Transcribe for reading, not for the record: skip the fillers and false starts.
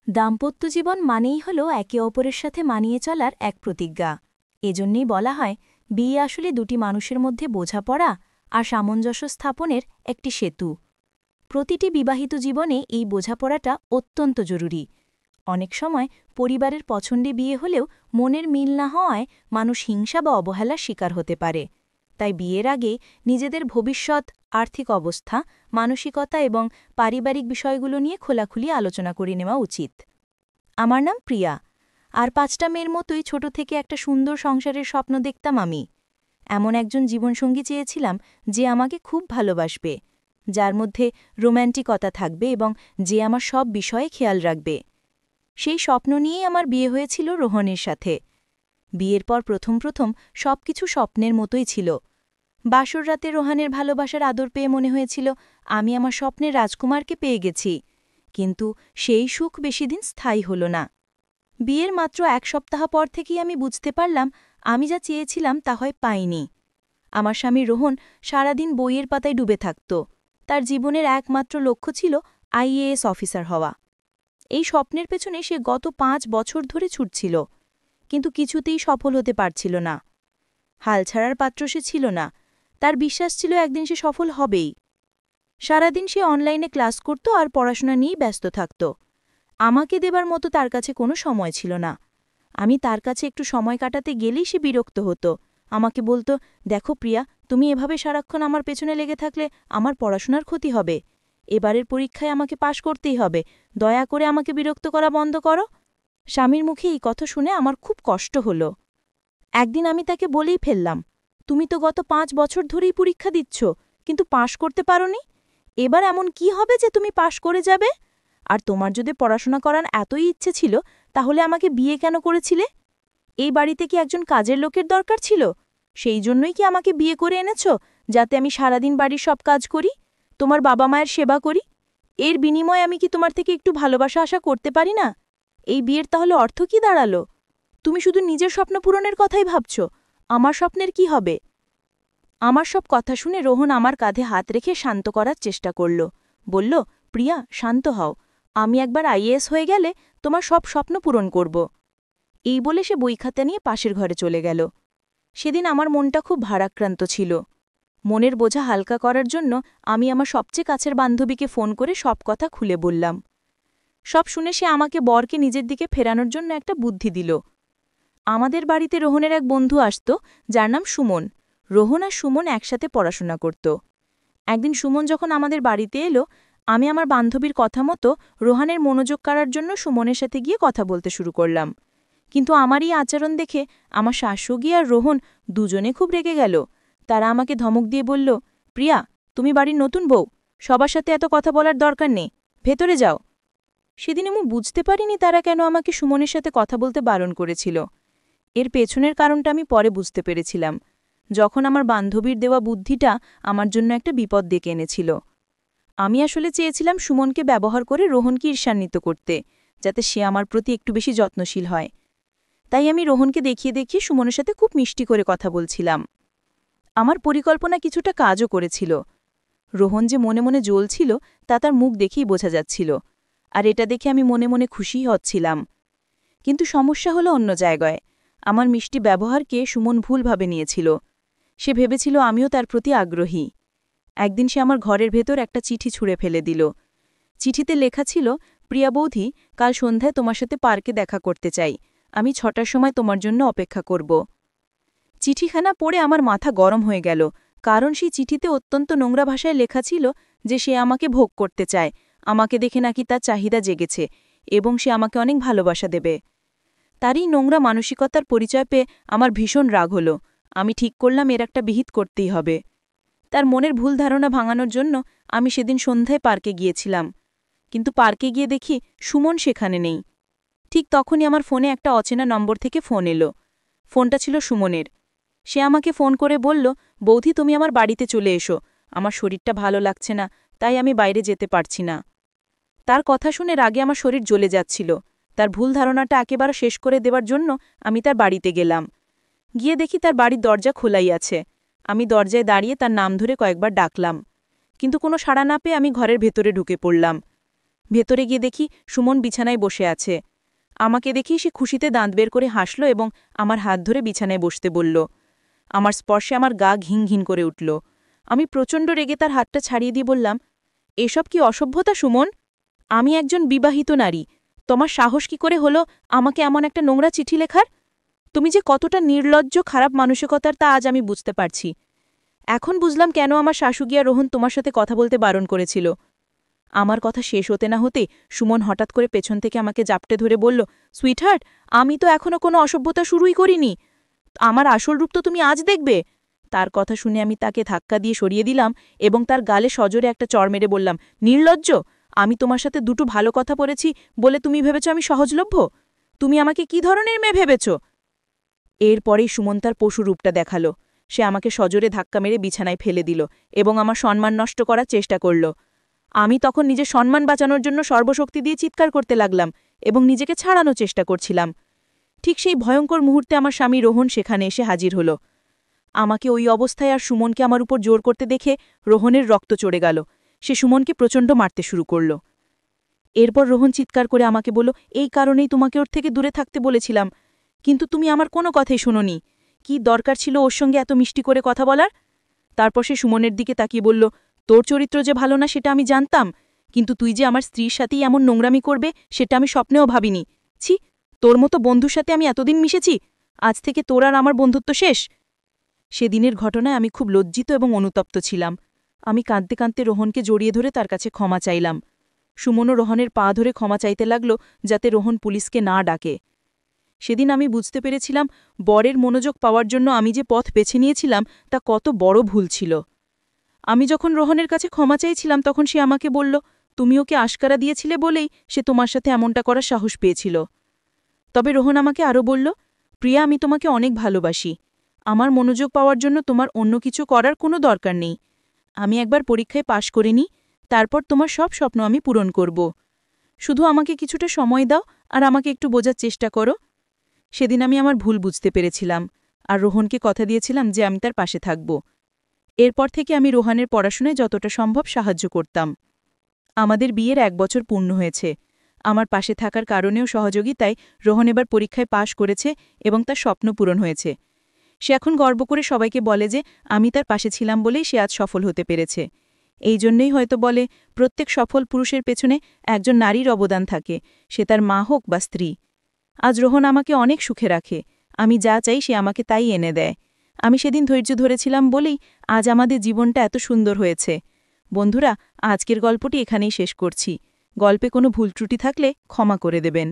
দাম্পত্য জীবন মানেই হল একে অপরের সাথে মানিয়ে চলার এক প্রতিজ্ঞা। এজন্যই বলা হয় বিয়ে আসলে দুটি মানুষের মধ্যে বোঝাপড়া আর সামঞ্জস্য স্থাপনের একটি সেতু। প্রতিটি বিবাহিত জীবনে এই বোঝাপড়াটা অত্যন্ত জরুরি। অনেক সময় পরিবারের পছন্দে বিয়ে হলেও মনের মিল না হওয়ায় মানুষ হিংসা বা অবহেলার শিকার হতে পারে। তাই বিয়ের আগে নিজেদের ভবিষ্যৎ, আর্থিক অবস্থা, মানসিকতা এবং পারিবারিক বিষয়গুলো নিয়ে খোলাখুলি আলোচনা করে নেওয়া উচিত। আমার নাম প্রিয়া, আর ৫টা মেয়ের মতোই ছোট থেকে একটা সুন্দর সংসারের স্বপ্ন দেখতাম আমি। এমন একজন জীবনসঙ্গী চেয়েছিলাম যে আমাকে খুব ভালোবাসবে, যার মধ্যে রোম্যান্টিকতা থাকবে এবং যে আমার সব বিষয়ে খেয়াল রাখবে। সেই স্বপ্ন নিয়েই আমার বিয়ে হয়েছিল রোহনের সাথে। বিয়ের পর প্রথম প্রথম সবকিছু স্বপ্নের মতোই ছিল। বাসর রাতে রোহানের ভালোবাসার আদর পেয়ে মনে হয়েছিল আমি আমার স্বপ্নের রাজকুমারকে পেয়ে গেছি, কিন্তু সেই সুখ বেশিদিন স্থায়ী হল না। বিয়ের মাত্র ১ সপ্তাহ পর থেকেই আমি বুঝতে পারলাম আমি যা চেয়েছিলাম তা হয় পাইনি। আমার স্বামী রোহন সারাদিন বইয়ের পাতায় ডুবে থাকত। তার জীবনের একমাত্র লক্ষ্য ছিল আইএএস অফিসার হওয়া। এই স্বপ্নের পেছনে সে গত ৫ বছর ধরে ছুটছিল, কিন্তু কিছুতেই সফল হতে পারছিল না। হাল ছাড়ার পাত্র সে ছিল না। তার বিশ্বাস ছিল একদিন সে সফল হবেই। সারাদিন সে অনলাইনে ক্লাস করত আর পড়াশোনা নিয়েই ব্যস্ত থাকত। আমাকে দেবার মতো তার কাছে কোনো সময় ছিল না। আমি তার কাছে একটু সময় কাটাতে গেলেই সে বিরক্ত হতো। আমাকে বলতো, দেখো প্রিয়া, তুমি এভাবে সারাক্ষণ আমার পেছনে লেগে থাকলে আমার পড়াশোনার ক্ষতি হবে। এবারের পরীক্ষায় আমাকে পাশ করতেই হবে। দয়া করে আমাকে বিরক্ত করা বন্ধ করো। স্বামীর মুখে এই কথা শুনে আমার খুব কষ্ট হলো। একদিন আমি তাকে বলেই ফেললাম, তুমি তো গত ৫ বছর ধরেই পরীক্ষা দিচ্ছ, কিন্তু পাশ করতে পারোনি। এবার এমন কি হবে যে তুমি পাশ করে যাবে? আর তোমার যদি পড়াশোনা করার এতই ইচ্ছে ছিল, তাহলে আমাকে বিয়ে কেন করেছিলে? এই বাড়িতে কি একজন কাজের লোকের দরকার ছিল? সেই জন্যই কি আমাকে বিয়ে করে এনেছ, যাতে আমি সারাদিন বাড়ির সব কাজ করি, তোমার বাবা মায়ের সেবা করি? এর বিনিময়ে আমি কি তোমার থেকে একটু ভালোবাসা আশা করতে পারি না? এই বিয়ের তাহলে অর্থ কি দাঁড়ালো? তুমি শুধু নিজের স্বপ্ন পূরণের কথাই ভাবছ। আমার স্বপ্নের কি হবে? আমার সব কথা শুনে রোহন আমার কাঁধে হাত রেখে শান্ত করার চেষ্টা করল। বলল, প্রিয়া, শান্ত হও। আমি একবার আইএএস হয়ে গেলে তোমার সব স্বপ্ন পূরণ করব। এই বলে সে বই খাতা নিয়ে পাশের ঘরে চলে গেল। সেদিন আমার মনটা খুব ভারাক্রান্ত ছিল। মনের বোঝা হালকা করার জন্য আমি আমার সবচেয়ে কাছের বান্ধবীকে ফোন করে সব কথা খুলে বললাম। সব শুনে সে আমাকে বরকে নিজের দিকে ফেরানোর জন্য একটা বুদ্ধি দিল। আমাদের বাড়িতে রোহনের এক বন্ধু আসত, যার নাম সুমন। রোহন আর সুমন একসাথে পড়াশোনা করত। একদিন সুমন যখন আমাদের বাড়িতে এলো, আমি আমার বান্ধবীর কথা মতো রোহানের মনোযোগ কাড়ার জন্য সুমনের সাথে গিয়ে কথা বলতে শুরু করলাম। কিন্তু আমার এই আচরণ দেখে আমার শাশুড়ি আর রোহন দুজনে খুব রেগে গেল। তারা আমাকে ধমক দিয়ে বলল, প্রিয়া, তুমি বাড়ির নতুন বউ, সবার সাথে এত কথা বলার দরকার নেই, ভেতরে যাও। সেদিন আমি বুঝতে পারিনি তারা কেন আমাকে সুমনের সাথে কথা বলতে বারণ করেছিল। এর পেছনের কারণটা আমি পরে বুঝতে পেরেছিলাম, যখন আমার বান্ধবীর দেওয়া বুদ্ধিটা আমার জন্য একটা বিপদ ডেকে এনেছিল। আমি আসলে চেয়েছিলাম সুমনকে ব্যবহার করে রোহনকে ঈর্ষান্বিত করতে, যাতে সে আমার প্রতি একটু বেশি যত্নশীল হয়। তাই আমি রোহনকে দেখিয়ে দেখিয়ে সুমনের সাথে খুব মিষ্টি করে কথা বলছিলাম। আমার পরিকল্পনা কিছুটা কাজও করেছিল। রোহন যে মনে মনে জ্বলছিল তা তার মুখ দেখেই বোঝা যাচ্ছিল, আর এটা দেখে আমি মনে মনে খুশিই হচ্ছিলাম। কিন্তু সমস্যা হলো অন্য জায়গায়। আমার মিষ্টি ব্যবহারকে সুমন ভুলভাবে নিয়েছিল। সে ভেবেছিল আমিও তার প্রতি আগ্রহী। একদিন সে আমার ঘরের ভেতর একটা চিঠি ছুঁড়ে ফেলে দিল। চিঠিতে লেখা ছিল, প্রিয়া বৌদি, কাল সন্ধ্যায় তোমার সাথে পার্কে দেখা করতে চাই। আমি ৬টার সময় তোমার জন্য অপেক্ষা করব। চিঠিখানা পড়ে আমার মাথা গরম হয়ে গেল, কারণ সেই চিঠিতে অত্যন্ত নোংরা ভাষায় লেখা ছিল যে সে আমাকে ভোগ করতে চায়, আমাকে দেখে নাকি তার চাহিদা জেগেছে এবং সে আমাকে অনেক ভালোবাসা দেবে। তারই নোংরা মানসিকতার পরিচয় পেয়ে আমার ভীষণ রাগ হলো। আমি ঠিক করলাম এর একটা বিহিত করতেই হবে। তার মনের ভুল ধারণা ভাঙানোর জন্য আমি সেদিন সন্ধ্যায় পার্কে গিয়েছিলাম। কিন্তু পার্কে গিয়ে দেখি সুমন সেখানে নেই। ঠিক তখনই আমার ফোনে একটা অচেনা নম্বর থেকে ফোন এলো। ফোনটা ছিল সুমনের। সে আমাকে ফোন করে বলল, বৌদি, তুমি আমার বাড়িতে চলে এসো। আমার শরীরটা ভালো লাগছে না, তাই আমি বাইরে যেতে পারছি না। তার কথা শুনে রাগে আমার শরীর জ্বলে যাচ্ছিল। তার ভুল ধারণাটা একেবারে শেষ করে দেবার জন্য আমি তার বাড়িতে গেলাম। গিয়ে দেখি তার বাড়ির দরজা খোলাই আছে। আমি দরজায় দাঁড়িয়ে তার নাম ধরে কয়েকবার ডাকলাম, কিন্তু কোনো সাড়া না পেয়ে আমি ঘরের ভেতরে ঢুকে পড়লাম। ভেতরে গিয়ে দেখি সুমন বিছানায় বসে আছে। আমাকে দেখি সে খুশিতে দাঁত বের করে হাসল এবং আমার হাত ধরে বিছানায় বসতে বলল। আমার স্পর্শে আমার গা ঘিন ঘিন করে উঠল। আমি প্রচণ্ড রেগে তার হাতটা ছাড়িয়ে দিয়ে বললাম, এসব কি অসভ্যতা সুমন? আমি একজন বিবাহিত নারী। তোমার সাহস কি করে হলো আমাকে এমন একটা নোংরা চিঠি লেখার? তুমি যে কতটা নির্লজ্জ খারাপ মানসিকতার তা আজ আমি বুঝতে পারছি। এখন বুঝলাম কেন আমার শাশুড়ি আর রোহন তোমার সাথে কথা বলতে বারণ করেছিল। আমার কথা শেষ হতে না হতে সুমন হঠাৎ করে পেছন থেকে আমাকে জাপটে ধরে বলল, সুইটহার্ট, আমি তো এখনও কোনো অসভ্যতা শুরুই করিনি। আমার আসল রূপ তো তুমি আজ দেখবে। তার কথা শুনে আমি তাকে ধাক্কা দিয়ে সরিয়ে দিলাম এবং তার গালে সজোরে একটা চড় মেরে বললাম, নির্লজ্জ! আমি তোমার সাথে দুটো ভালো কথা বলেছি বলে তুমি ভেবেছ আমি সহজলভ্য? তুমি আমাকে কি ধরনের মেয়ে ভেবেছ? এরপরেই সুমন তার পশু রূপটা দেখালো। সে আমাকে সজোরে ধাক্কা মেরে বিছানায় ফেলে দিল এবং আমার সম্মান নষ্ট করার চেষ্টা করল। আমি তখন নিজের সম্মান বাঁচানোর জন্য সর্বশক্তি দিয়ে চিৎকার করতে লাগলাম এবং নিজেকে ছাড়ানোর চেষ্টা করছিলাম। ঠিক সেই ভয়ঙ্কর মুহূর্তে আমার স্বামী রোহন সেখানে এসে হাজির হল। আমাকে ওই অবস্থায় আর সুমনকে আমার উপর জোর করতে দেখে রোহনের রক্ত চড়ে গেল। সে সুমনকে প্রচণ্ড মারতে শুরু করল। এরপর রোহন চিৎকার করে আমাকে বলল, এই কারণেই তোমাকে ওর থেকে দূরে থাকতে বলেছিলাম, কিন্তু তুমি আমার কোনো কথাই শোনোনি। কি দরকার ছিল ওর সঙ্গে এত মিষ্টি করে কথা বলার? তারপর সে সুমনের দিকে তাকিয়ে বলল, তোর চরিত্র যে ভালো না সেটা আমি জানতাম, কিন্তু তুই যে আমার স্ত্রীর সাথেই এমন নোংরামি করবে সেটা আমি স্বপ্নেও ভাবিনি। ছি, তোর মতো বন্ধুর সাথে আমি এতদিন মিশেছি, আজ থেকে তোর আর আমার বন্ধুত্ব শেষ। সেদিনের ঘটনায় আমি খুব লজ্জিত এবং অনুতপ্ত ছিলাম। আমি কাঁদতে কাঁদতে রোহনকে জড়িয়ে ধরে তার কাছে ক্ষমা চাইলাম। সুমনও রোহনের পা ধরে ক্ষমা চাইতে লাগল যাতে রোহন পুলিশকে না ডাকে। সেদিন আমি বুঝতে পেরেছিলাম বরের মনোযোগ পাওয়ার জন্য আমি যে পথ বেছে নিয়েছিলাম তা কত বড় ভুল ছিল। আমি যখন রোহনের কাছে ক্ষমা চাইছিলাম তখন সে আমাকে বলল, তুমি ওকে আশকারা দিয়েছিলে বলেই সে তোমার সাথে এমনটা করার সাহস পেয়েছিল। তবে রোহন আমাকে আরও বলল, প্রিয়া, আমি তোমাকে অনেক ভালোবাসি। আমার মনোযোগ পাওয়ার জন্য তোমার অন্য কিছু করার কোনো দরকার নেই। আমি একবার পরীক্ষায় পাশ করে নিই, তারপর তোমার সব স্বপ্ন আমি পূরণ করব। শুধু আমাকে কিছুটা সময় দাও আর আমাকে একটু বোঝার চেষ্টা করো। সেদিন আমি আমার ভুল বুঝতে পেরেছিলাম আর রোহনকে কথা দিয়েছিলাম যে আমি তার পাশে থাকব। এরপর থেকে আমি রোহানের পড়াশোনায় যতটা সম্ভব সাহায্য করতাম। আমাদের বিয়ের 1 বছর পূর্ণ হয়েছে। আমার পাশে থাকার কারণেও সহযোগিতায় রোহন এবার পরীক্ষায় পাশ করেছে এবং তার স্বপ্ন পূরণ হয়েছে। সে এখন গর্ব করে সবাইকে বলে যে আমি তার পাশে ছিলাম বলেই সে আজ সফল হতে পেরেছে। এই জন্যই হয়তো বলে, প্রত্যেক সফল পুরুষের পেছনে একজন নারীর অবদান থাকে, সে তার মা হোক বা স্ত্রী। আজ রোহন আমাকে অনেক সুখে রাখে। আমি যা চাই সে আমাকে তাই এনে দেয়। আমি সেদিন ধৈর্য ধরেছিলাম বলেই আজ আমাদের জীবনটা এত সুন্দর হয়েছে। বন্ধুরা, আজকের গল্পটি এখানেই শেষ করছি। গল্পে কোনো ভুল ত্রুটি থাকলে ক্ষমা করে দেবেন।